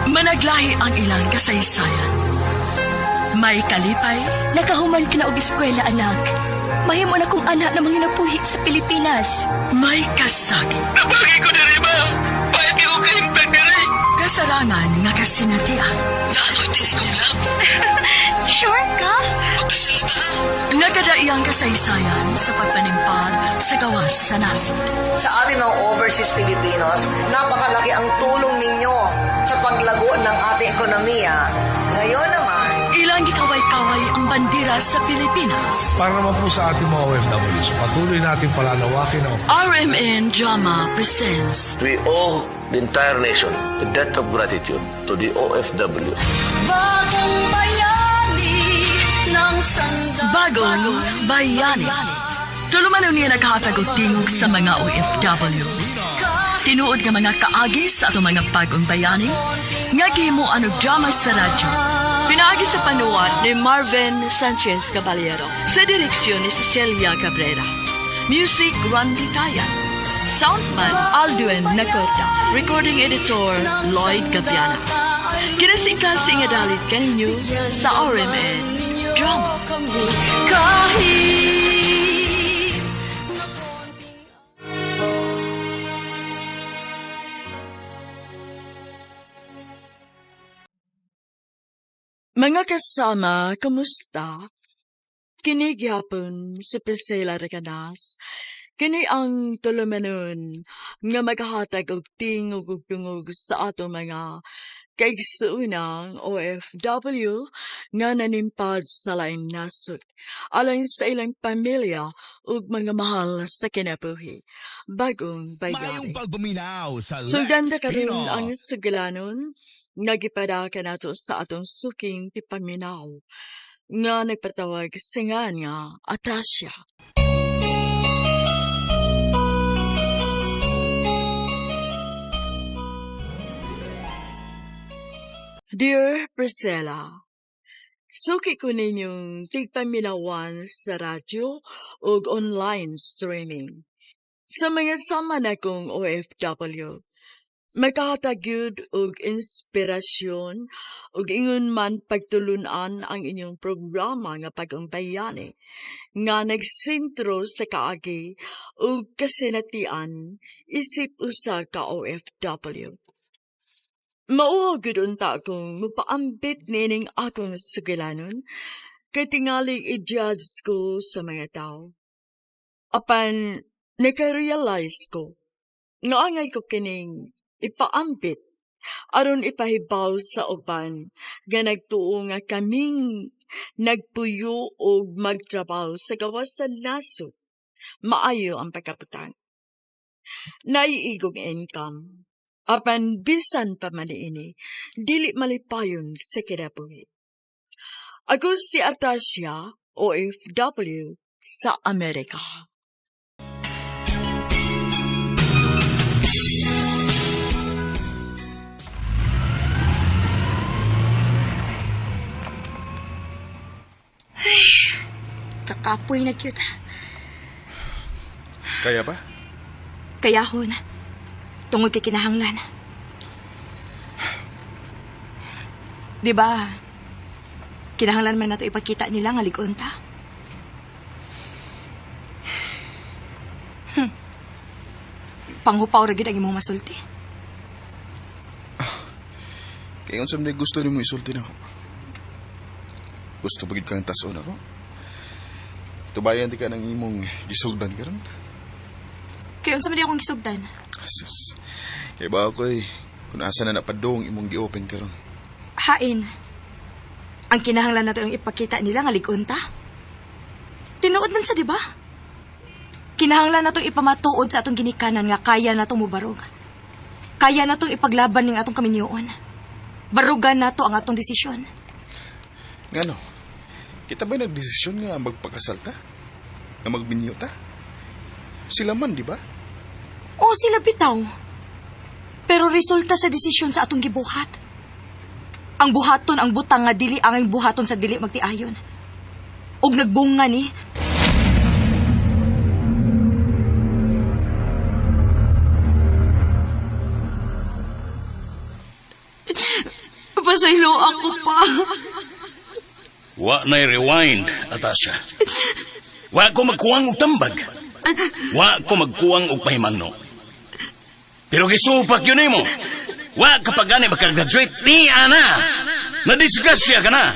Managlahi ang ilang kasaysayan. May kalipay, Nakahuman ka na og eskwela, anak. Mahimo na kong anak na mga napuhit sa Pilipinas. may kasakit, Nabagi ko diri, ma'am. Bayad ko kaimpag diri. kasarangan nga kasinatian. Naano'y tinigong lab. Sure ka? Magkasalita. Nagkadaiyang kasaysayan sa pagpanimpag sa gawas sa nasod. Sa ating mga overseas Filipinos, napakalaki ang tulong ninyo sa paglago ng ating ekonomiya. Ngayon naman, Ilang gikaway-kaway ang bandera sa Pilipinas. Para naman po sa ating mga OFWs, patuloy natin palalawakin ang RMN Drama presents We owe the entire nation a debt of gratitude to the OFW. Bagong Bayani. Tulumanon niya naghatag og tingog sa mga OFW. Tinuod nga mga kaagi sa ato mga bagong bayani, nga gihimuan og drama sa radyo. Pinaagi sa panuwat ni Marvin Sanchez Caballero, sa direksyon ni Cecilia Cabrera. Music, Randy Tayan. Soundman, Aldwin Nacorda. Recording editor, Lloyd Gabiana. Kinasing-kasing nga dalit kaninyo sa RMN Drama. Mga kasama, kamusta? Kini gyapon si Priscilla Recanas. Kini ang tulumanon nga maghahatag og tingog ug tungog sa ato mga kaigsuunang OFW nga nanimpad sa laing nasod, alang sa ilang pamilya ug mga mahal sa kinabuhi. Bagong Mayong bayani. pagbuminaw sa Suganda Let's karon Pinoy. ang sugalanon nga gipadaka nato sa atong suking tipaminaw nga nagpatawag singan nga Atasya. Dear Priscilla, suki ko ninyong tigpaminawan sa radyo o online streaming. Sa mga sama na kong OFW, magkahatag yun og inspirasyon og ingon man pagtulunan ang inyong programa nga Bagong Bayani nga nagsentro sa kaagi og kasinatian isip usa ka OFW. Mao gud unta akong mupaambit nining akong sugilanon kay tingali i-judge ko sa mga tao. Apan nakarealize ko nga angay ko kining ipaambit aron ipahibaw sa uban nga nagtuo nga kaming nagpuyo o magtrabaho sa gawas sa nasod. Maayo ang pagkaputang. Naiigong income. Apan bisan pa man ini, dili malipayon sa kinabuhi. Ako si Atasya, OFW, sa Amerika. Kakapoy na cute. Kaya ba? Kayahon. Tungod kay kinahanglan. Di ba? Kinahanglan man nato ipakita nila nga ligon ta. Panghupaw ra gid ang imong masulti. Kaya kung saan gusto ni mo isulti na ako. Gusto pagid kang tason ako. Tubayan di ka ng imong gisugdan ka ron. Kaya unsa man di akong gisugdan? Asus. Kaya ba ako kung asa na napadong imong gi-open ka ron. Hain. Ang kinahanglan nato yung ipakita nila nga ligon ta. Tinuod man sa di ba? Kinahanglan nato ipamatuod sa atong ginikanan nga kaya natong mubarog. Kaya natong ipaglaban ning atong kaminyoon. Barugan nato ang atong desisyon. Ngano? Kita ba nagdesisyon nga magpakasalta? Nga magbinyo ta? Sila man, di ba? O sila bitaw. Pero resulta sa desisyon sa atong gibuhat. Ang buhaton ang butang nga dili ang buhaton sa dili magtiayon. Og nagbunga ni Magpasaylo ako pa. Wa na'y rewind, Atasha. Wa ko magkuwang og tambag. Wa ko magkuwang og pahimangno. Pero gisupak yun mo. Wa kapag gani makagraduate, ni ana. Nadisgrasya ka na.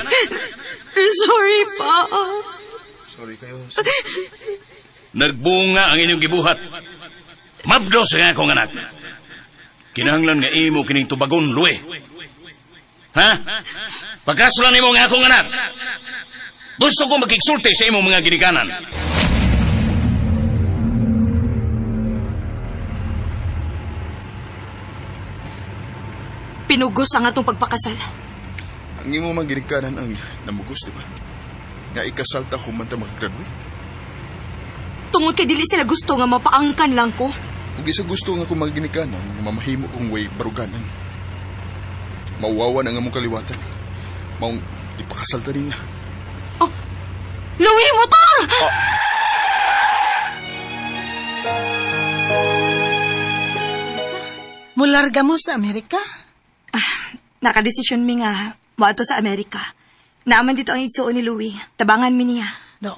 Sorry pa. Sorry kayo. Nagbunga ang inyong gibuhat. Mabdo sa akong anak. Kinahanglan nga imo kining tubagon, luwe. Ha? Pagkasulan imo nga akong anak. Gusto ko magkiksulti sa imong mga ginikanan. Pinugos ang atong pagpakasal. Ang imo mga ginikanan ang namugos, di ba? Nga ikasalta kung man ta makagraduate. Tungod kay dili sila gusto nga mapaangkan lang ko. Kung isa gusto nga kung mga ginikanan, nga mamahimo kong way baruganan. Mauwawan ang among kaliwatan. Maong ipakasalta niya. Louie, motor! Mularga mo sa Amerika? Nakadesisyon mi nga, moadto sa Amerika. Naaman dito ang igsuon ni Louie. Tabangan mi niya.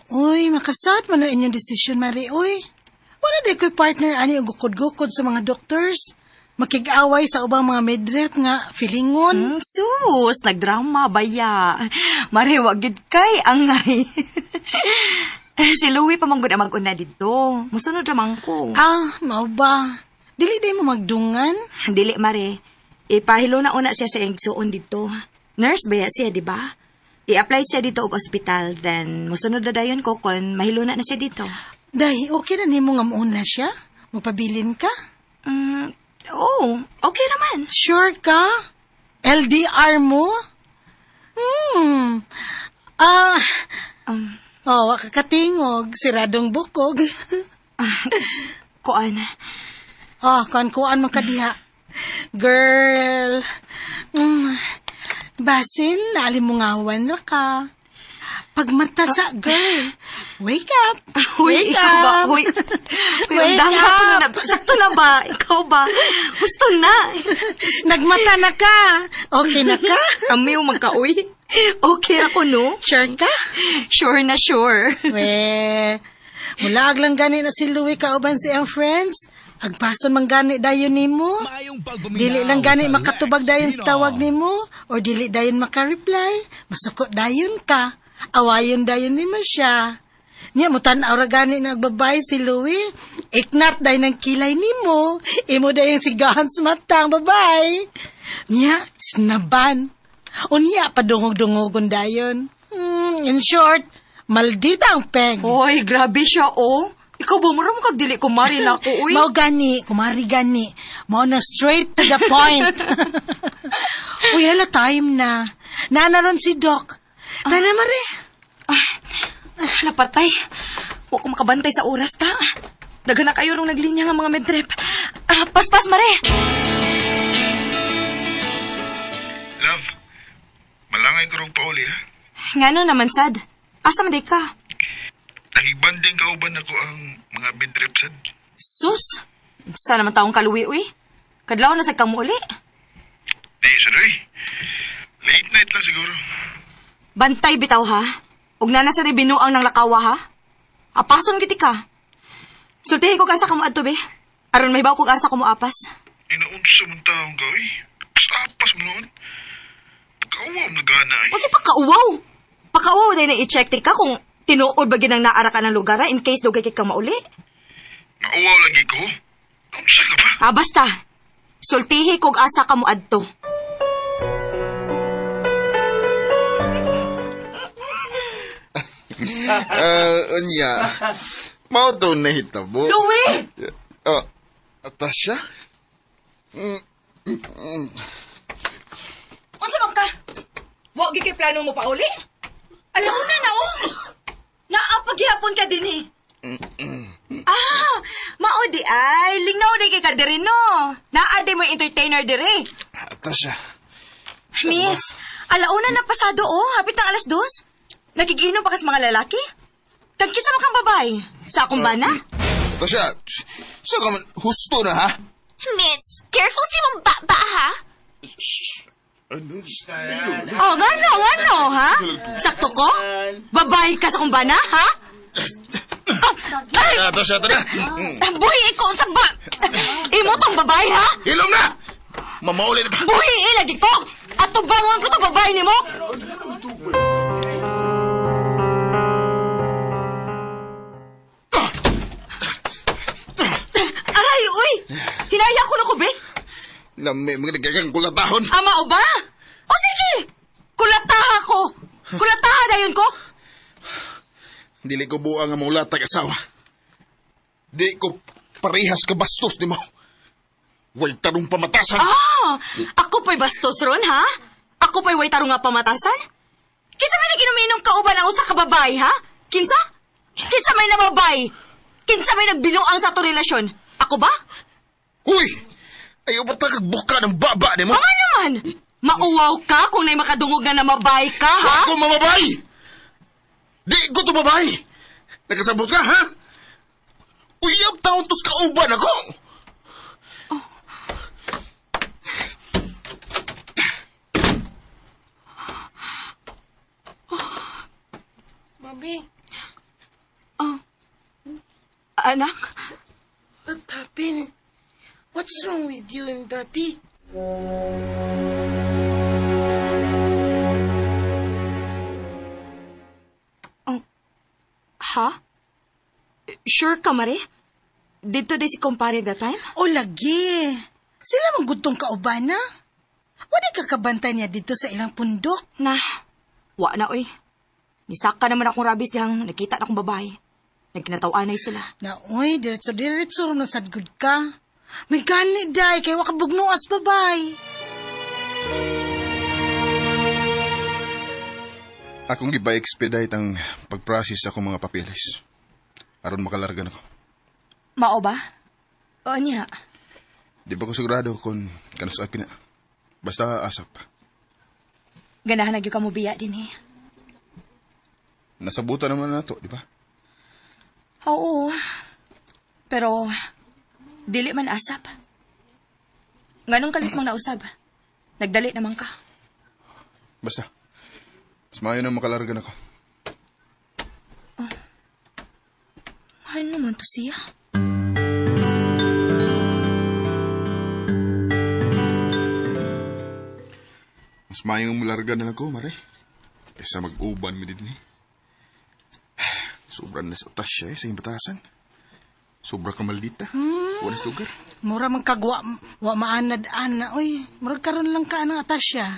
Uy, makasat man ang inyong desisyon, Mari. Uy, wala di ko'y partner ani og gukod-gukod sa mga doctors. Makig-away sa ubang mga midrep nga filingon. Sus, nagdrama, baya. Marewag gid kay angay. Si Louie pa manggod ang mag-una dito. Musunod ramang ko. Mao ba? Dili di mo magdungan? Dili, Mare. Ipahilo na una siya sa igsuon dito. Nurse baya siya, di ba? I-apply siya dito og ospital, then musunod na dayon ko kung mahilo na siya dito. Day, okay na nimo nga muuna siya? Mapabilin ka? Okay naman. Sure ka? LDR mo? Wakakatingog, siradong bukog. Kuan. Kuan man kadiha. Girl. Basin, naalimungawan na ka. Pagmata sa girl. Wake up. Huy, ikaw ba? Huy, Wake up. Sakto na ba? Ikaw ba? Gusto na. Nagmata na ka. Okay na ka? Amiw magka-uy. Okay ako, no? Sure ka? Sure na sure. Mulag lang gani na si Louie kauban siyang friends. Agpason man gani dayon nimo. Dili lang gani makatubag dayon sa tawag nimo or dili dayon maka-reply. Masukot dayon ka. Awayon dayon nimo siya. Niya mo tan-aw ra gani nagbabay si Louie. Iknat dayon ng kilay nimo. Imo dayon sigahan sa matang babay. Niya snaban. Unya padungog-dungogon dayon. In short, maldita ang peg. Hoy, grabe siya, oh. Ikaw ba maram kag dili kumari na ako, uy? Mao gani, kumari gani. Mao na straight to the point. Uy, hala time na. Nanaron si Doc. Nana, Mare. Napatay. Huwag ko makabantay sa oras, ta. Daga na kayo nung naglinya nga mga medrep. Paspas, Mare. Love, malangay ko rong pauli, ha? Ngano naman, sad. Asa man day ka? Nagibanding kauban ako ang mga bidrip, sad. Sus. Sana naman taong kaluwi, uy. Kadlaw na sa kang muli. Di, sadoy. Late night lang siguro. Bantay bitaw, ha? Ug na sa binuang ng lakawa, ha? Apason kiti ka. Sultihin ko asa ka mo adto, be. Aron may baw kog asa ko mo apas. Inaunsa mong taong ka, eh. Pasapas mo noon. Pagkauwaw na gana, eh. Kasi pakauwaw. Pakauwaw dahil na i-check ka kung tinuod ba ginang naara ka ng lugar in case dugay kay ka mauli. Nauwaw lagi ko. Naunsa ka ba? Basta. Sultihi kog asa ka mo adto. Unya. Mao to nahitabo. Louie! Atasha? Unsa man ka? Wa gi kay plano mo pa uli? Alam na na, oh. Naapaghihapon ka din, eh. Mao di ay. Lingaw di kay ka diri, no. Naade mo entertainer diri. Atasha. Miss, alauna na pasado, oh. Hapit ng 2:00. Nakigiinom pa kas mga lalaki? Kagkisa mo kang babae. Sa akong bana? Atasha, sa ka man, husto na ha? Miss, careful si mong baba, ha? Oh, ngano, ha? Sakto ko? Babae ka sa kumbana, ha? Ay! Atasya, tada. Buhi ko sa ba... Imo tong babae, ha? Hilom na! Mamauli na ta. Buhi lagi ko! At tubangon ko tong babae ni mo! Aray, uy! Hinaya ko na ko, be? Lami, mga nagkagang kulatahon. Ama o ba? O sige! Kulataha ko! Kulataha dayon ko! Dili ko buang ang mga latag asawa. Di ko parehas ka bastos ni mo. Way tarong pamatasan. Ah! Ako pa'y bastos ron, ha? Ako pa'y way tarong nga pamatasan? Kinsa may naginom-inom kauban ang usa ka babae, ha? Kinsa? Kinsa may namabay? Kinsa may nagbinuang sa to relasyon? Ako ba? Huy! Ayaw ba buka ng baba ni mo? Mga naman! Mauwaw ka kung na'y makadungog na namabay ka, ha? Ako mamabay! Di ko to babay! Nakasabot ka, ha? Uyab taon tos kauban ako! Mami, Anak? what happened? What's wrong with you and Daddy? Ha? Sure ka, Mare? Dito di si kumpare that time? O lagi. Sila mang gudtong kauban na. Wala ka kabantay niya dito sa ilang pundok. Na, wa na, oy. Nisaka naman akong rabis dihang nakita na akong babae. Nagkinatawanay sila. Na, uy, diretso rin na sadgod ka. May gani, day, kaya wakabugnuas, babay. Akong giba-expedite ang pag-process akong mga papeles. Aron makalargan ako. Mao ba? O niya. Di ba ko sigurado kung kanus akin na. Basta asap. Ganahan nagyo ka mo biya din eh. Nasabutan naman na to, di ba? Oo. Pero, dili man asap. Nganong kalit mang nausab? Nagdali naman ka. Basta. Mas maayo na makalargan ako. Mahal naman to siya. Mas maayo malargan na ako, Mare. Kaysa mag-uban mi din eh. Sobrang nasa utas siya sa imbatasan. Sobra ka maldita. Wanas lugar. Mura magkagwa, wa maanad-ana, uy. Mura karon lang ka ng atas siya.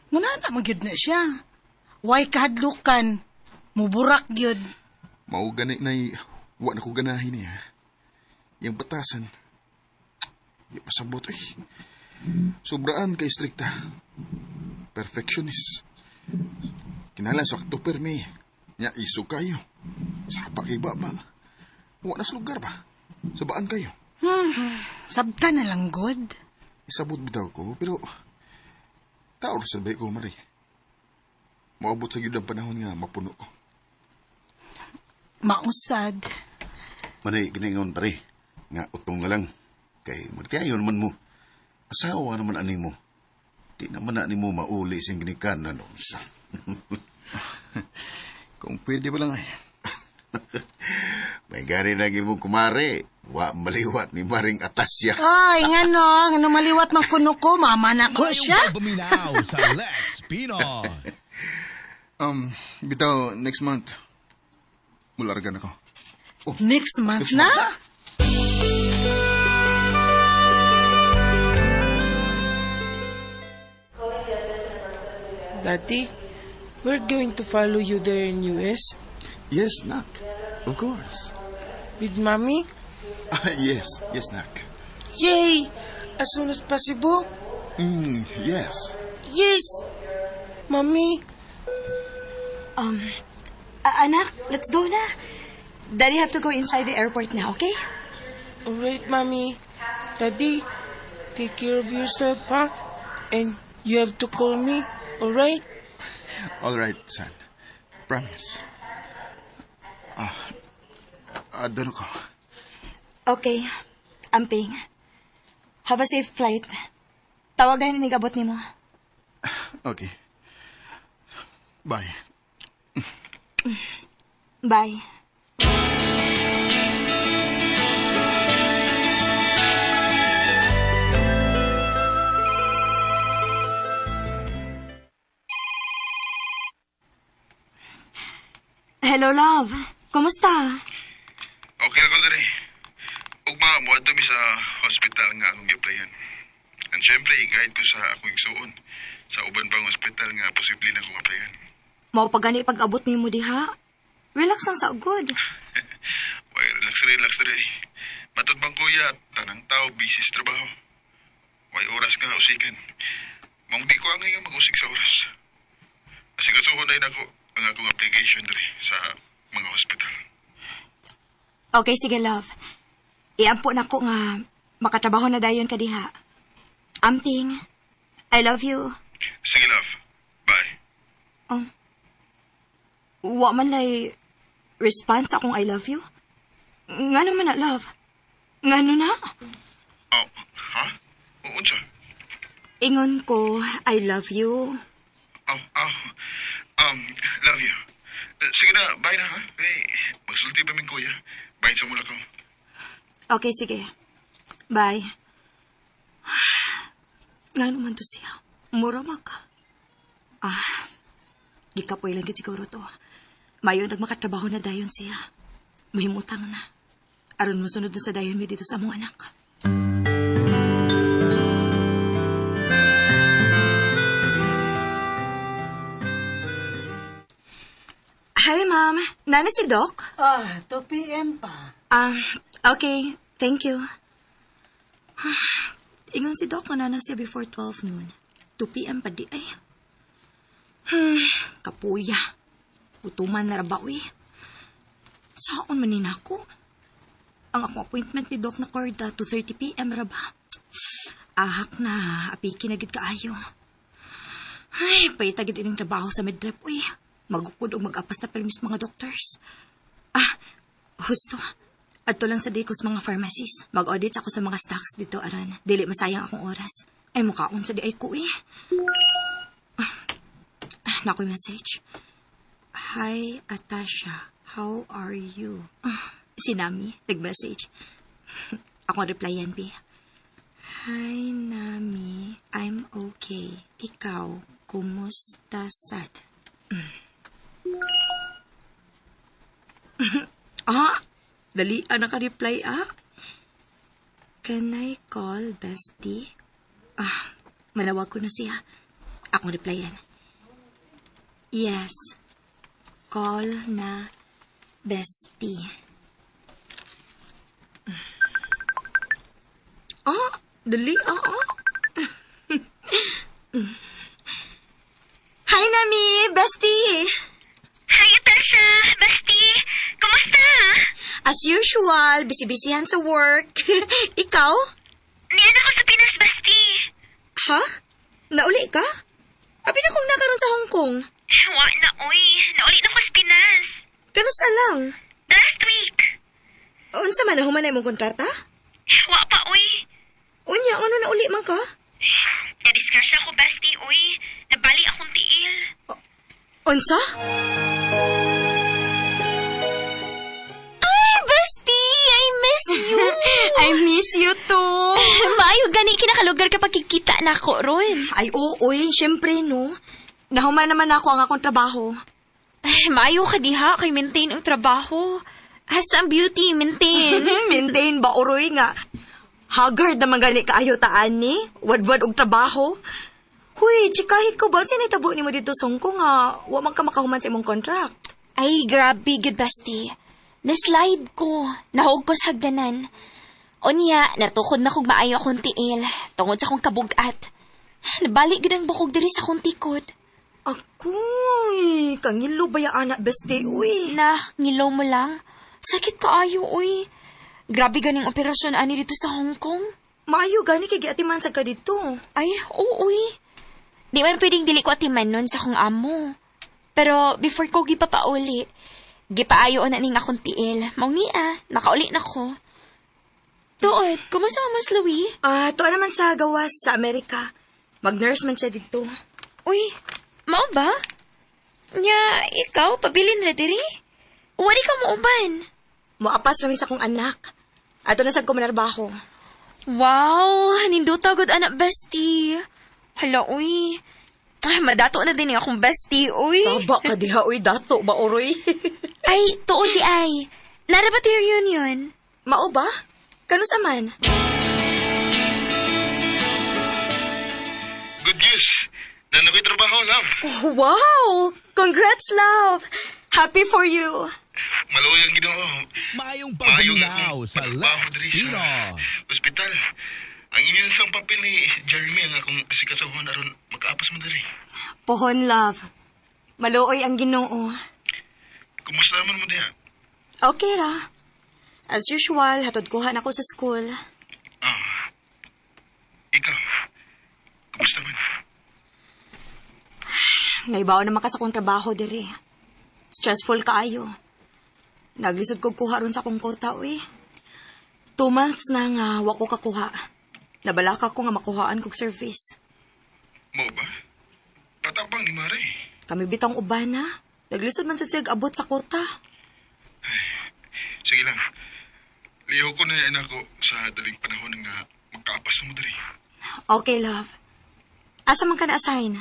Nguna na magyud na siya. Way kahadlukan. Muburak gyud. Mao gani na'y wa na ko ganahin niya. Yung batasan. Di masabot eh. Sobraan ka istrikta. Perfectionist. Kinalan sa aktoper mi. Nya iso kayo. Sapa kay baba. Wa na sa lugar ba? Sabaan kayo. Sabta na lang, good. Isabot bitaw ko, pero taor sa bay ko, Mari. Maabot sa ang panahon nga mapuno ko. Mausad. Manay, giningon pare. Nga utong nga lang. Kay magtiayon man mo. Asawa naman ani mo. Di naman na ni mo mauli sing ginikanan. Sa. Kung pwede ba lang ay. May gari lagi mo kumare. Wa maliwat ni Maring Atasya. Ay, ngano maliwat man kuno ko, mama na ko siya. Paminaw sa Lex Pinoy. Bitaw, next month, mulargan ako. Next month na? Daddy, we're going to follow you there in US Yes, Nak. Of course. with Mommy. Yes, Nak. Yay! As soon as possible. Yes. Yes! Mommy, Anak, let's go na. Daddy have to go inside the airport now, okay? alright, Mommy. Daddy, take care of yourself, huh? And you have to call me, alright? All right, son. Promise. Adano ko. Okay. Amping. Have a safe flight. Tawagan ni gabot ni mo. Okay. Bye. Bye. Hello, love. Kumusta? Okay ako dali. Ugma mo ato mi sa hospital nga akong gi-applyan. And syempre, i-guide ko sa akong igsuon sa uban pang hospital nga posible na akong applyan. Mao pa gani pag-abot nimo diha. Relax lang sa good. Why, relax dali. Matod bang kuya, tanang tao busy sa trabaho. Why oras ka usikan. Mong di ko ang nga mag-usik sa oras. Asigasuhon na ako ang akong application dali sa mga hospital. Okay, sige, love. Iampo na ko nga makatrabaho na dayon ka diha. Amping, I love you. Sige, love. Bye. Wa man lay response akong I love you? Ngano man na, love? Ngano na? Oh, ha? Unsa? Ingon ko, I love you. Love you. Sige na, bye na ha. Magsulti pa min kuya. Bye sa mula ko. Okay, sige. Bye. Ngano man to siya? Mura ka. Di ka po ilang siguro to. Mayon nagmakatrabaho na dayon siya. Mahimutang na. Aron mo sunod na sa dayon mi dito sa among anak. Hi, Ma'am. Nana si Doc? 2 p.m. pa. Okay. Thank you. Ingon si Doc nga nana siya before 12 noon. 2 p.m. pa di ay. Kapuya. Utuman na rabaw eh. Saan manin ako? Ang akong appointment ni Doc na Corda, 2:30 p.m. raba. Ahak na, apiki na gid kaayo. Ay, paitagid ining trabaho sa midrep, uy. Magukod o mag-apas na permis mga doctors. Husto. Adto lang sa Dicos mga pharmacies. Mag-audit ako sa mga stocks dito, aran. Dili masayang akong oras. Ay, mukhaon sa di ay ko, eh. Nakoy message. Hi, Atasha. How are you? Si Nami, nag-message. Ako replyan, B. Hi, Nami. I'm okay. Ikaw, kumusta, sad? Dali, naka-reply, Can I call bestie? Manawag ko na siya. Akong replyan. Yes. Call na bestie. Dali, Hi, Nami! Bestie! Hi, Atasha! Bestie! Kumusta? As usual, busy-busyhan sa work. Ikaw? Niyan ako sa Pinas, Bestie. Ha? Nauli ka? Abi na kong nakaroon sa Hong Kong. Wa na, uy. Nauli na ko sa Pinas. Kanusa lang? Last week. Unsa man na humanay mong kontrata? Wa pa, uy. Unya, ano nauli man ka? Nadisgrasya ko, Bestie, uy. Nabali akong tiil. Unsa? Ay, Bestie! I miss you! I miss you too! Maayo gani kinakalugar kapag kikita na ako ron. Ay, ooy, syempre, no. Nahuman naman ako ang akong trabaho. Ay, maayo ka diha kay maintain ang trabaho. Hasta ang beauty, maintain. Maintain ba, uroy nga. Haggard naman gani kaayo taan ni. Wadwad og trabaho. Huy, chikahit ko ba? Saan itabo ni mo dito sa Hong Kong nga? Wa man ka makahuman sa imong contract. Ay, grabe, good bestie. Na-slide ko. Nahog ko sa hagdanan. Unya, natukod na kong maayo akong tiil. Tungod sa akong kabugat. Nabalik gid ang bukog diri sa akong tikod. Akoy, kangilo ba ya anak bestie, uy? Na, ngilaw mo lang. Sakit kaayo, uy. Grabe ganing operasyon ani dito sa Hong Kong. Maayo gani kay giatiman sa ka dito. Ay, oo, uy. Di man pwedeng dili ko atiman nun sa akong amo. Pero before ko gipapauli, gipaayo na ning akong tiil. Maong niya, nakauli na ko. Tuod, kumusta mo, Mas Louie? To naman sa gawas sa Amerika. Mag-nurse man siya dito. Uy, mao ba? Nya, ikaw, pabilin na diri? Wali ka mo uban. Moapas namin sa kong anak. Ato na sa kumanarbaho. Wow, ninduta gud anak bestie. Hala, uy. Madato na din yung akong bestie, uy. Saba ka diha, uy, dato ba, oroy? Ay, tuon di ay. Nara ba ti reunion? Mao ba? Kanus aman? Good news. Na nakoy trabaho, love. Oh, wow! Congrats, love! Happy for you! Maluoy ang Ginoo. Mayong Maayo nga pagminaw akong sa pagtrabaho Let's diri Pino. sa Ospital. Ang inyong isang papel ni Jeremy ang akong asikasahon aron makaapas mo diri. Pohon, love. Maluoy ang Ginoo. Kumusta naman mo diha? Okay ra. As usual, hatod kuhan ako sa school. Ikaw, kumusta man? Naibaw naman ka sa kong trabaho diri. Stressful kaayo. Naglisod ko kuha ron sa kong kota, uy. 2 months na nga wako kakuha. Nabalaka ko nga makuhaan kong service. Mo ba? Patabang ni Mare. Kami bitang uban na. Naglisod man sa siyag abot sa kota. Sige lang. Liho ko na yan ako sa daling panahon nga magkaapas mo diri. Okay, love. Asa man ka na-assign?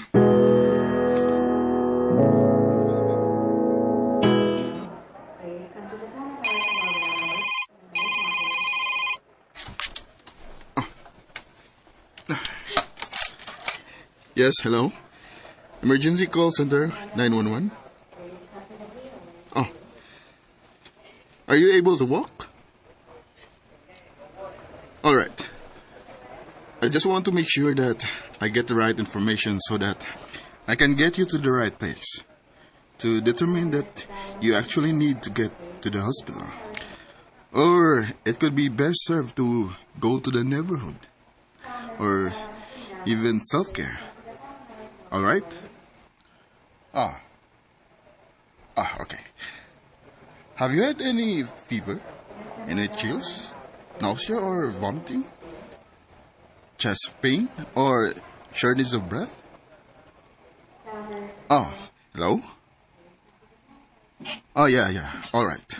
Yes, hello? Emergency call center 911? Oh. Are you able to walk? All right. I just want to make sure that I get the right information so that I can get you to the right place to determine that you actually need to get to the hospital. Or it could be best served to go to the neighborhood or even self-care. All right? Okay. Have you had any fever? Any chills? Nausea or vomiting? Chest pain or shortness of breath? Oh, hello? Oh, yeah. All right.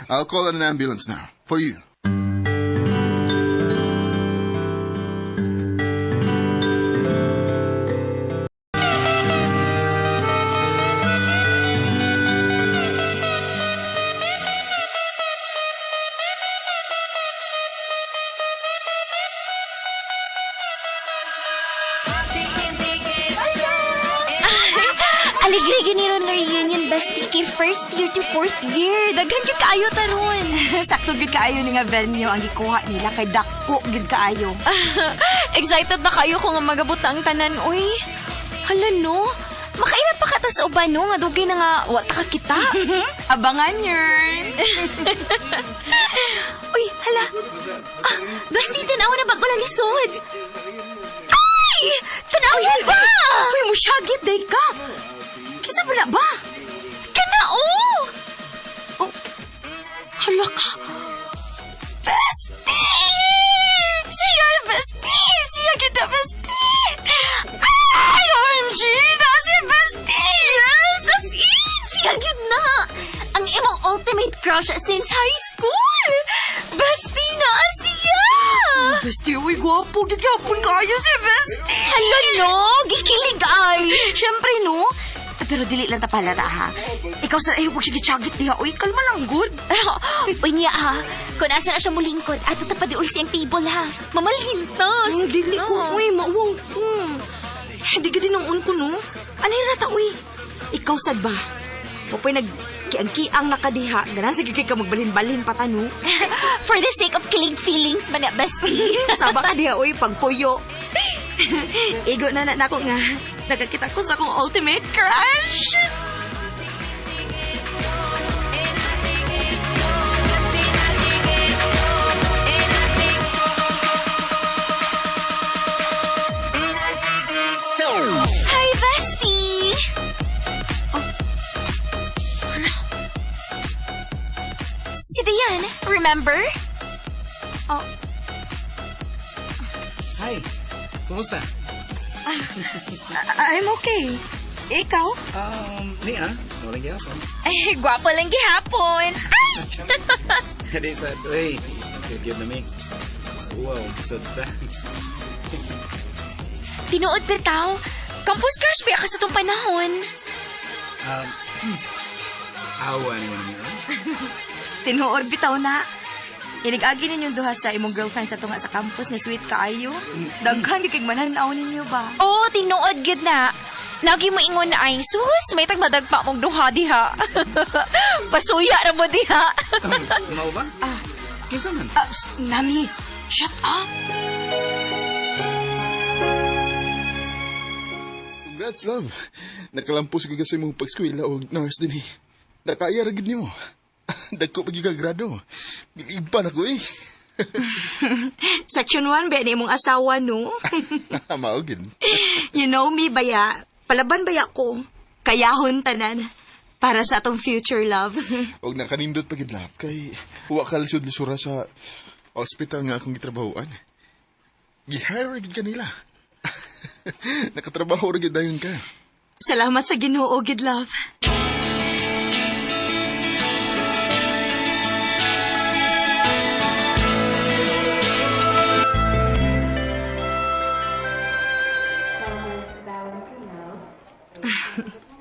I'll call an ambulance now for you. Aligre giniron nga reunion bestie kay first year to 4th year. Daghan gid kaayo taron. Sakto gid kaayo ni nga venue ang gikuha nila kay dako gid kaayo. Excited na kayo ko nga magabot ang tanan, uy. Hala no, makaila pa kata sa uban no, nga dugay na nga wata ka kita. Abangan yun. Uy, hala. Basti tanaw na bago lang lisod. Ay! Tanaw mo ba? Uy, musyagit day ka. Kisa ba na ba? Kanao! Oh, hala ka. Bestie! Siya, bestie! Siya kita, bestie! Ay, OMG! Na si bestie! Yes! As in! Siya yun na! Ang imong ultimate crush since high school! Bestie na siya! Bestie, uy, gwapo. Gigapon kaayo si Bestie. Hala no! Gikilig ay! Siyempre, no? Pero dili lang ta palata, ha? Ikaw sa ayaw, huwag sige chagit diha. Uy, kalma lang, good. Uy niya ha, kung nasa na siya mulingkod, ato tapadi uli siyang table ha. Mamalhintas. Dili ko, uy, mauwaw ko. Hindi ka din ang un ko, no? Anay rata, uy. Ikaw sad ba? Mapay nagkiang-kiang nakadiha. Ganan, sige ka magbalin-balin patano. For the sake of killing feelings, man bestie. Saba ka diha, uy, pagpuyo. Igo na nako nga. Nakakita ko sa akong ultimate crush. Hi, bestie! Si Diane, remember? Hi, kumusta? I'm okay. Ikaw? Niya, walang gihapon. Ay, gwapo lang gihapon. Ay! Hindi sa doy. Good na mi. Wow, sad ta. Tinuod bitaw. Campus crush pa ka sa tong panahon. Awa ni mo niya. Tinuod bitaw na. Inigagi ninyong duha sa imong girlfriend sa tunga sa campus na sweet kaayo. Daghan gikig mananaw ninyo ba? Oo, tinuod gid na. Lagi mo ingon na ay, sus, may tagmadagpa mong duha diha. Pasuya na mo diha. Mau ba? Kinsa man? Nami, shut up! Congrats, love. Nakalampos ko kasi mong pag-skwela o nurse din eh. Nakaya ragid niyo. Dagko pag ka grado. Biliban ako eh. Section 1, ba ni mong asawa, no? Maugin. You know me, baya. Palaban baya ko. Kayahon tanan. Para sa atong future love. Huwag nakanindot pagid love kay huwa ka lisod-lisura sa hospital nga akong gitrabahoan. Gihire ragid ka nila. Nakatrabaho ragid dayon ka. Salamat sa Ginoo, gid love.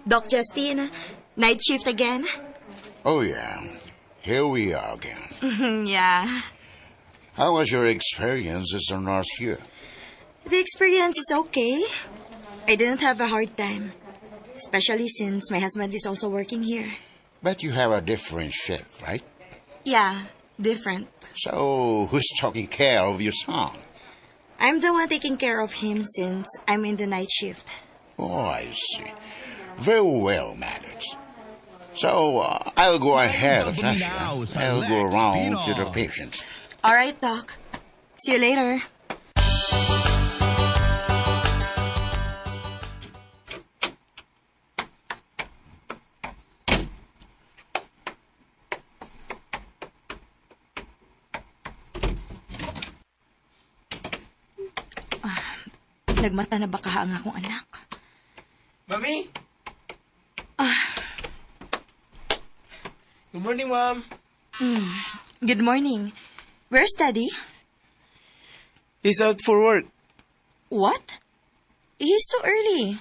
Doc Justine, night shift again? Oh, yeah. Here we are again. Yeah. How was your experience as a nurse here? The experience is okay. I didn't have a hard time. Especially since my husband is also working here. But you have a different shift, right? Yeah, different. So, who's taking care of your son? I'm the one taking care of him since I'm in the night shift. Oh, I see. Very well managed. So, I'll go ahead, Tasha. I'll go around to the patients. All right, Doc. See you later. Nagmata na ba kaha ang akong anak? Mami? Good morning, Mom. Good morning. Where's Daddy? He's out for work. What? He's too early.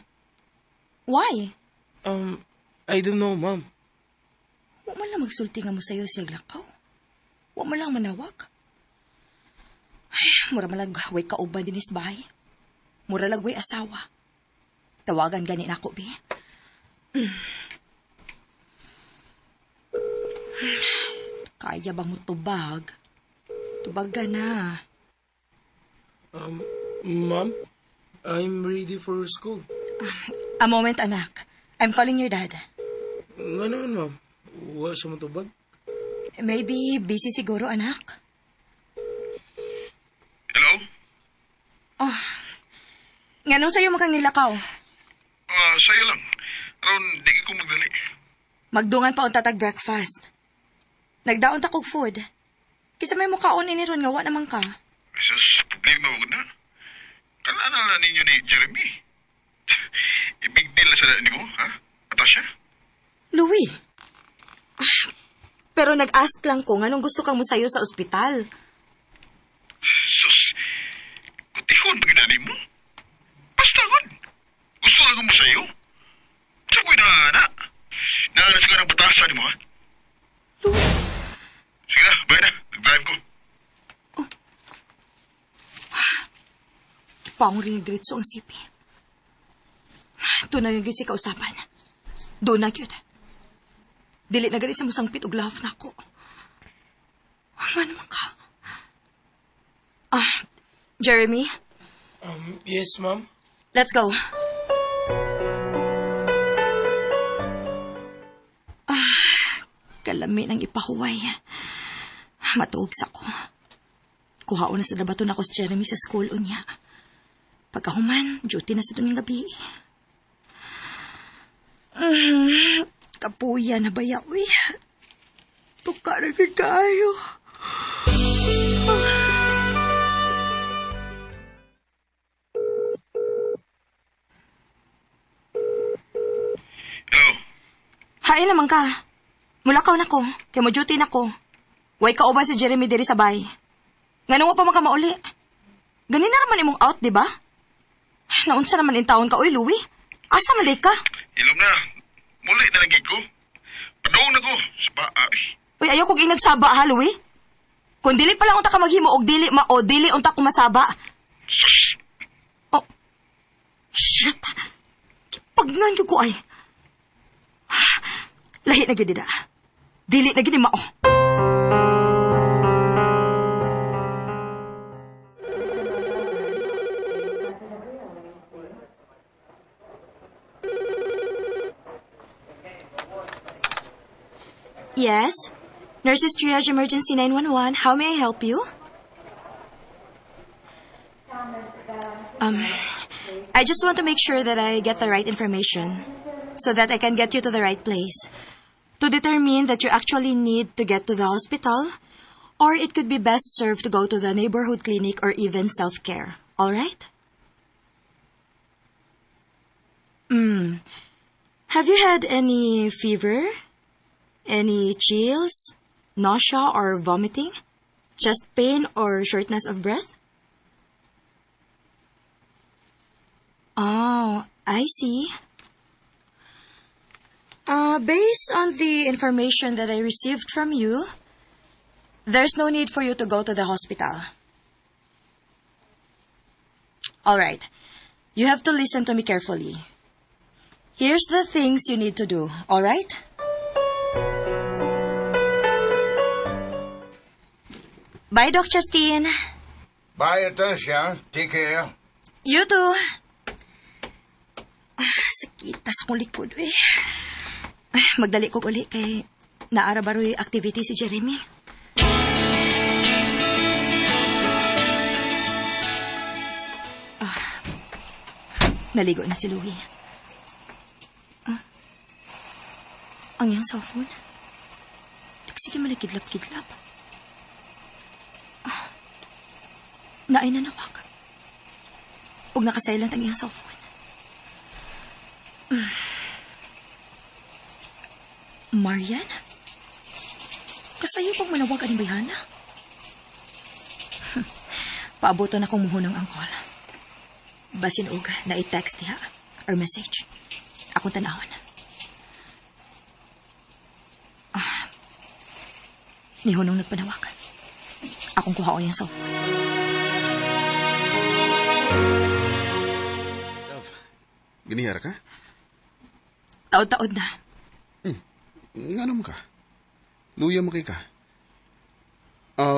Why? I don't know, Mom. Huwag man lang magsulti nga mo sa'yo siya lakaw. Huwag man lang manawag. Ay, mura malagway kauban din is bahay. Mura lagway asawa. Tawagan ganin ako, be. Kaya bang mo tubag? Tubag ka na. Mom, I'm ready for school. A moment, anak. I'm calling your dad. Nga naman, Mom. Wala siya matubag. Maybe busy siguro, anak. Hello? Oh, nganong sa'yo makang nilakaw? Sa'yo lang. Aron, di ko magdali. Magdungan pa unta tag breakfast. Nagdaon ta kog food. Kisa may mukaon ini ron nga wa naman ka. Sus, problema wag na. Kalana na ninyo ni Jeremy. Ibig deal na sa ni mo, ha? Natasha? Louie. Pero nag-ask lang ko nganong gusto kang musayo sa ospital. Sus, kutihon pagdani mo. Basta gud. Gusto lang mo sa'yo. Sa kuy na, ana. Naanas ka ng batasan mo, ha? Louie. Sige na, bye na. Nag-drive ko. Paong rin diretso ang sipi. Doon na naging si kausapan. Doon na yun. Dili na gani sa musangpit og love na ako. Nga naman ka. Jeremy? Yes, Mom? Let's go. Kalami ng ipahuway. Matuog sa ko. Kuhaon na sa dabaton ako si Jeremy sa school unya. Pagkahuman, duty na sa duming gabi. Kapuya na baya, uy. Tuka na kayo. Lain naman ka. Mulakaw na ko. Kaya mo duty na ko. Way ka uban si Jeremy diri sa bay. Nga pa man ka mauli. Ganin na naman imong out, di ba? Naunsa naman in taon ka, uy, Louie. Asa man day ka? Ilom na. Muli na lang ko. Padung na ko. Sa baa eh. Uy, ayaw kong inagsaba ha, Louie. Kung dili pa lang unta ka maghimo og dili dili unta ko masaba. Sus! Oh. Shit. Kipagngan ko ay. Lahi na gid da. Dili na gid ni mao. Yes? Nurses Triage Emergency 911. How may I help you? I just want to make sure that I get the right information so that I can get you to the right place. To determine that you actually need to get to the hospital, or it could be best served to go to the neighborhood clinic or even self-care. All right? Have you had any fever? Any chills, nausea or vomiting? Chest pain or shortness of breath? Oh, I see. Based on the information that I received from you, there's no need for you to go to the hospital. All right. You have to listen to me carefully. Here's the things you need to do, all right? Bye, Doc Justine. Bye, Atasha. Take care. You too. Sakit sa akong likod, eh. Magdali ko uli kay naarabaroy activity si Jeremy. Naligo na si Louie. Ang iyang cellphone? Sige malakidlap-kidlap. Naay na nawag. Huwag nakasilent ang iyang cellphone. Marian? Kasayo pang manawag ang bayhana? Paaboto na kong muhunang angkol. Basin og na i-text diha or message. Akong tanawan. Ni Hunong nagpanawag. Akong kuhaon yung cellphone. Love, ganihara ka? Taod-taod na. Nga naman ka. Luya mo kay ka.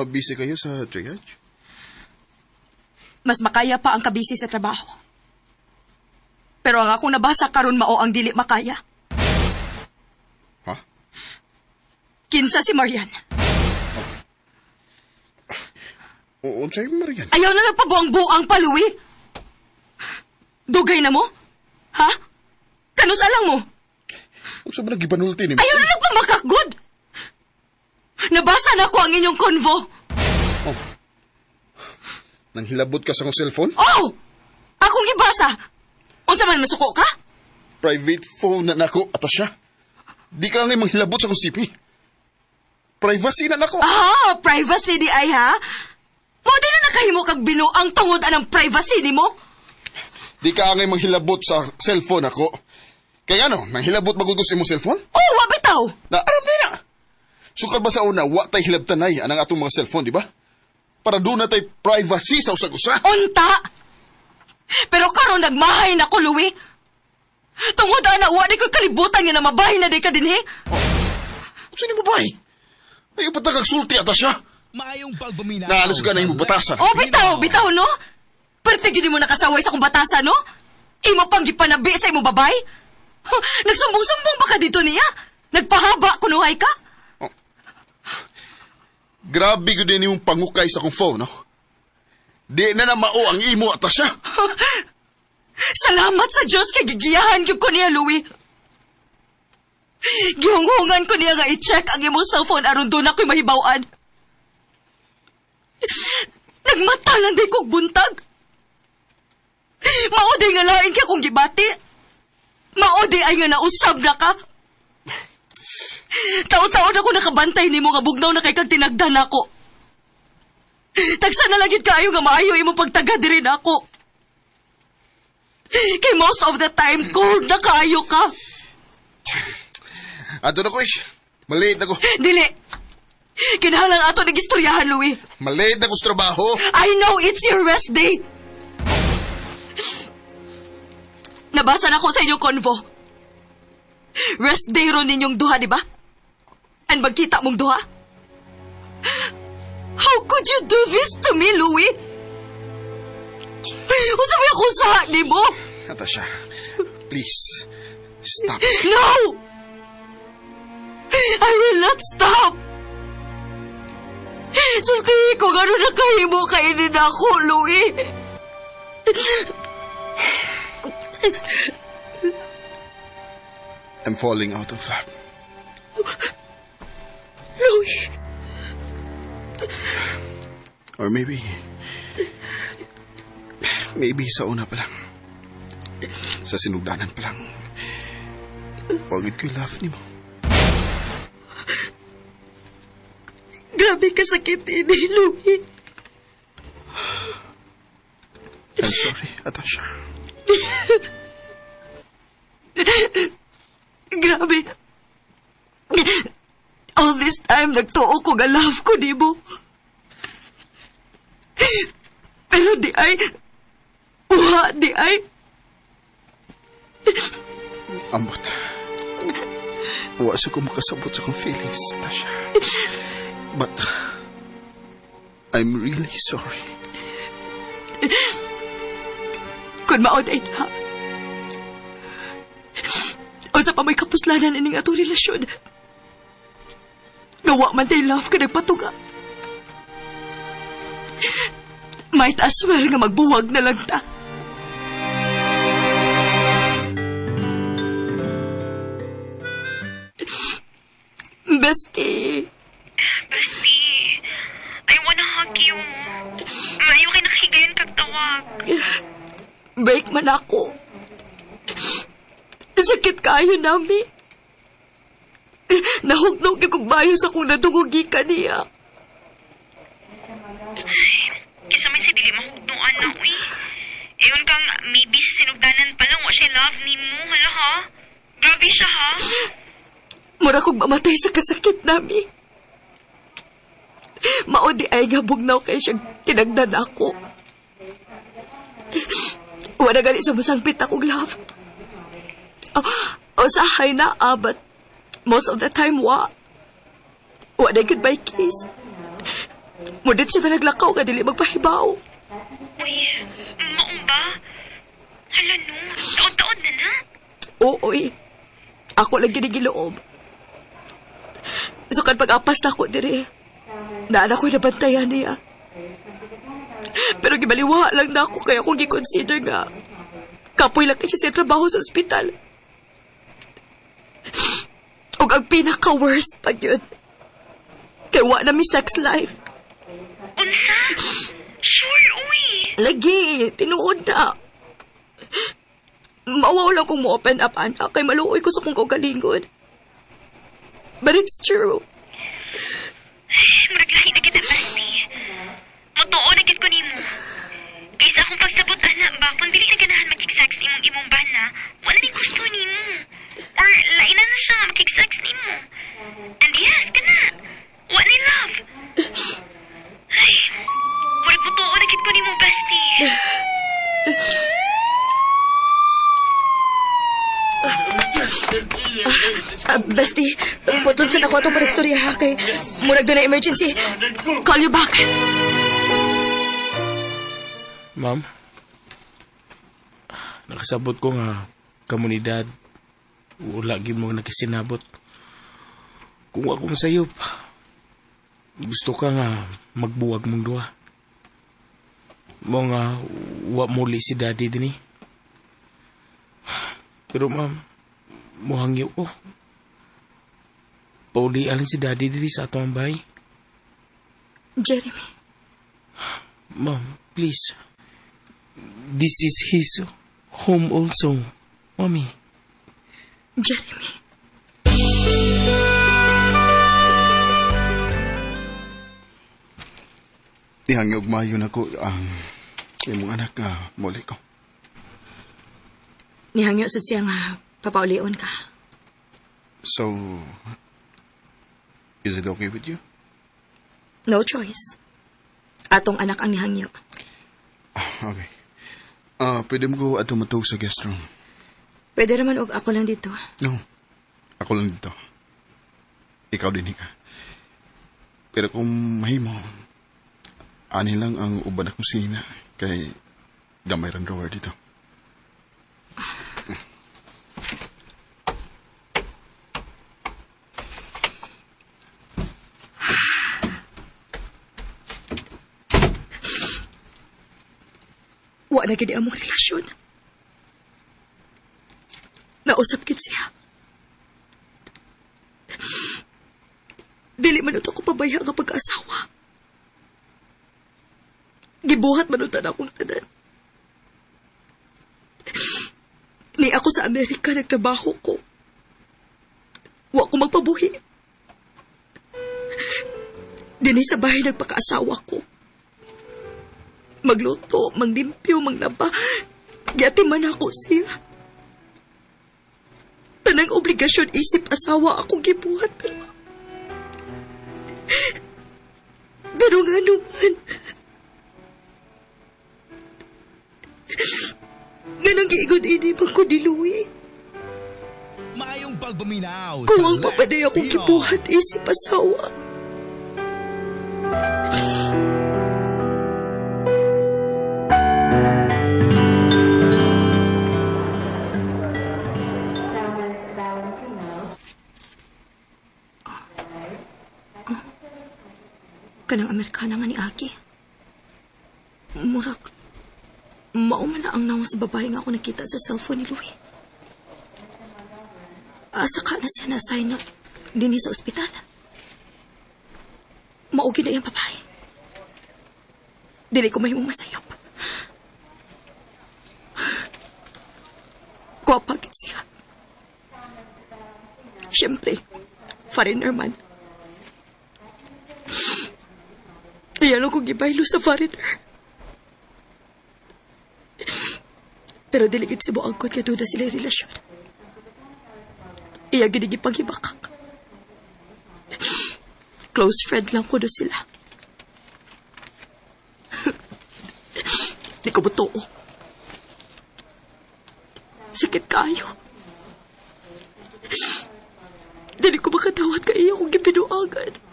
Busy kayo sa triage? Mas makaya pa ang kabisi sa trabaho. Pero ang akong nabasa karon mao ang dili makaya. Ha? Kinsa si Marian. Unsay Marian? Ayaw na nagpabuang-buang pa, Louie. Dugay na mo? Ha? Kanus alang mo? Unsa ba nagibanulti ni mo? Ayaw na nagpamakakgod. Nabasa na ko ang inyong konvo. Oh. Nang hilabot ka sa kong cellphone? Oh! Akong ibasa. Unsa man masuko ka? Private phone na nako, Atasha. Di ka nga manghilabot sa kong CP. Privacy na nako. Privacy di ay ha? Mo di na nakahimo kag binuang tungod anang privacy ni mo? Di ka nga manghilabot sa cellphone ako. Kaya ano, manghilabot magugos imong cellphone? Oh, wabitaw. Aram na. Sukal ba sa una, wa tay hilabtanay anang atong mga cellphone, di ba? Para doon na tay privacy sa usag-usa. Unta! Pero karon nagmahay na ko, Louie. Tungod ana, wa di ko kalibutan nga na mabahay na di ka dinhi. Sino mo bahay? Ayaw pa takagsulti, Atasha. Mayong pagbuminaw. Naalos ka na yung batasan. Oh, bitaw, no? Perte gini mo nakasaway sa kong batasan, no? Imo pang gipanabi sa imo babay? Nagsumbong-sumbong pa ka dito niya? Nagpahaba kunuhay ka? Grabe ko din yung pangukay sa kong phone, no? Di na mao ang imo, Atasha. Salamat sa Diyos kay gigiyahan ko niya, Louie. Gihunghungan ko niya nga i-check ang imong cellphone aron doon ako'y mahibawan. Nagmatalan day kong buntag. Maoday nga lain kay akong gibati. Maoday ay nga nausab na ka. Taon-taon ako nakabantay ni mo nga bugnaw na kay kag tinagdan ako. Tagsa na lang yun kayo nga maayo imo pagtagad rin ako. Kay most of the time, cold na kayo ka. Ato na ko, ish. Maliit na ko. Dili. Kinahanglan ato nag-istoryahan, Louie. Maliit na ko sa trabaho. I know it's your rest day. Nabasa na ko sa inyong convo. Rest day ron ninyong duha, di ba? And magkita mong duha? How could you do this to me, Louie? Usa mo ako sa ni mo? Natasha, please, stop. No! I will not stop! Sulti ko, gano'n na kahimo kainin ako, Louie. I'm falling out of love. Louie. Or maybe sa una pa lang. Sa sinugdanan pa lang. Wagid ko'y love ni mo. Grabe kasakit ini, Louie. I'm sorry, Natasha. Grabe. All this time, nagtuo ko nga love ko, di mo. Pero di ay... di ay... Ambot. Wasa ko makasabot sa kong feelings, Natasha. But... I'm really sorry. Kung maoday na. O sa pa may kapuslanan ining atong relasyon. Gawa man tay love ka nagpatunga. Might as well nga magbuwag na lang ta. Bestie. Bestie, I wanna hug you. Maayo kay nakahigayon kag tawag. Break man ako. Sakit kayo nami. Nahugnog yung bayo sa kung nadungugi ka niya. Kisa man si dili mahugnuan na, uy. Ewan kang maybe sa sinugdanan pa lang wa siya love ni mo, hala ha? Grabe siya ha? Mura kong mamatay sa kasakit nami. Mao di ay nga bugnaw kay siyang tinagdan ako. Wala gani sa musangpit akong love. Usahay na, but most of the time, wa na goodbye kiss. Mudit siya na naglakaw ka, dili magpahibaw. Uy, maong ba? Hala no, taon-taon na na. Ooy, ako lang ginigiloob. So kan pag-apas na ako diri, naan ako'y nabantayan niya. Pero gibaliwa lang na ako kaya akong giconsider nga kapoy lang siya sa trabaho sa ospital. O ang pinaka-worst pag yun, kaya wa na mi sex life. Unsa? Sure, uy. Lagi, tinuod na. Mawaw lang kung mo-open up, anak, kay maluoy ko sa kong kaugalingod. But it's true. Murag lahi na kita, bestie. Matuo na gid ko nimo. Kaysa akong pagsabot, anak ba, kung dili na ganahan magkiksex nimong imong bana, wala rin gusto nimo. Or lainan na siya nga magkiksex nimo. And yes, kana. Wala ni love. Ay, murag matuo na gid ko nimo, bestie. Bestie, putol sa ako itong parekstorya ha, kay murag doon na emergency. Call you back. Ma'am, nakasabot ko nga komunidad. Wala gid mo nakisinabot. Kung ako masayop, gusto ka nga magbuwag mong duha. Mo nga wa muli si daddy din eh. Pero ma'am, muhangyo ko. Pauli alin si daddy diri sa atong bahay. Jeremy. Ma'am, please. This is his home also, Mommy. Jeremy. Ihangyo mayo na ko ang imong anak nga muli ko. Nihangyo sad siya nga papaulion ka. So, is it okay with you? No choice. Atong anak ang nihangyo. Okay. Pwede mo ko ato matug sa guest room. Pwede naman og ako lang dito. No. Ako lang dito. Ikaw din ka. Pero kung mahimo, ani lang ang uban akong sina kay gamay ran drawer dito. Wa na gid among relasyon. Nausap gid siya. Dili man ito ko pabaya nga pag-asawa. Gibuhat man ito na akong tanan. Ni ako sa Amerika nagtrabaho ko. Wa ko magpabuhi. Dini sa bahay nagpakaasawa ko. Magluto, manglimpyo, manglaba. Giyati man ako siya. Tanang obligasyon isip asawa akong gibuhat pero nga naman. Ganang giigon ini pag ko diluwi. Mayong pagpaminaw kung ang papaday akong gibuhat isip asawa. Kanang Amerikana nga ni Aki. Murag, mauman na ang naong sa babae nga ako nakita sa cellphone ni Louie. Asa ka na siya na-sign up din sa ospital. Maugi na yung babae. Dili ko mahimong masayop. Kuwapagit siya. Siyempre, foreigner man. Iyan ako gibaylo sa foreigner. Pero diligid si Boangkot kaya duda sila relasyon. Iya ginigipang hibakak. Close friend lang ko do sila. Di ko butuo. Sakit kayo. Dili ko makatawad ka iya kung gipinuagan.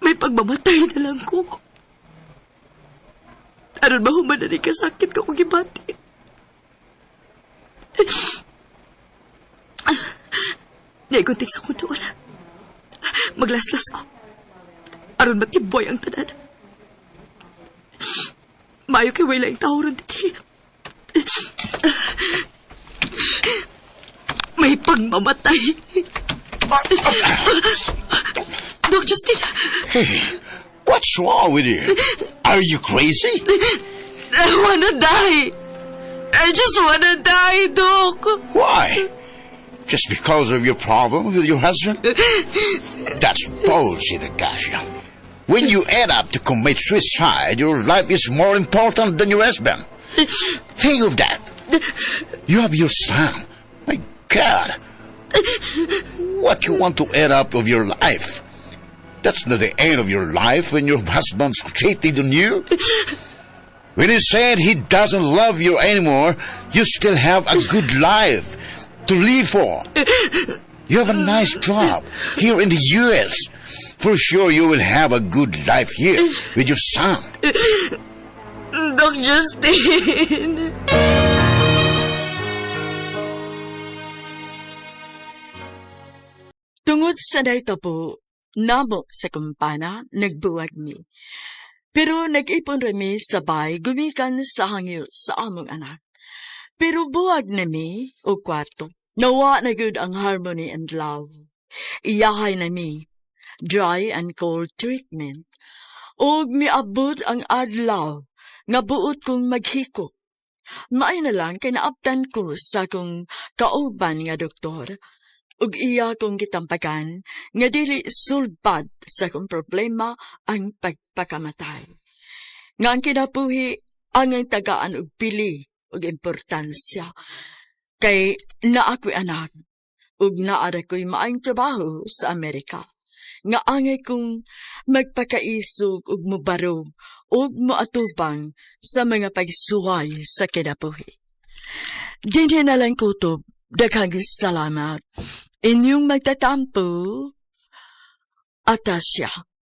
May pagmamatay na lang ko. Aron ba human na ni kasakit ka kung gibati? Naiguntik sa kong tuon. Maglaslas ko. Aron matiboy ang tanan. Mayo kay wala yung tao ron diti. May pagmamatay. Doc Justin. Hey, what's wrong with you? Are you crazy? I wanna die. I just wanna die, Doc. Why? Just because of your problem with your husband? That's bullshit, Acacia. When you end up to commit suicide, your life is more important than your husband. Think of that. You have your son. My God. What you want to end up of your life? That's not the end of your life when your husband's cheating on you. When he said he doesn't love you anymore, you still have a good life to live for. You have a nice job here in the U.S. For sure you will have a good life here with your son. Doc Justin. Tungod sa dayto po, namo sa kumpana, nagbuwag mi. Pero nag-ipon rami sabay gumikan sa hangyo sa among anak. Pero buwag na mi, o kwarto, nawa na good ang harmony and love. Iyahay na mi, dry and cold treatment. Og miabot ang adlaw, nga buot kong maghiko. Maay na lang kay naaptan ko sa kong kauban nga doktor. ug iya kong gitampakan nga dili sulbad sa kong problema ang pagpakamatay. Nga ang kinabuhi ang tagaan og pili ug importansya kay naa ko'y anak ug naara ko'y maayong trabaho sa Amerika. Nga angay kong magpakaisog ug mubarog ug moatubang sa mga pagsuway sa kinabuhi. Dinhi na lang kutob, daghang salamat. Inyong magtatampo, Atasya.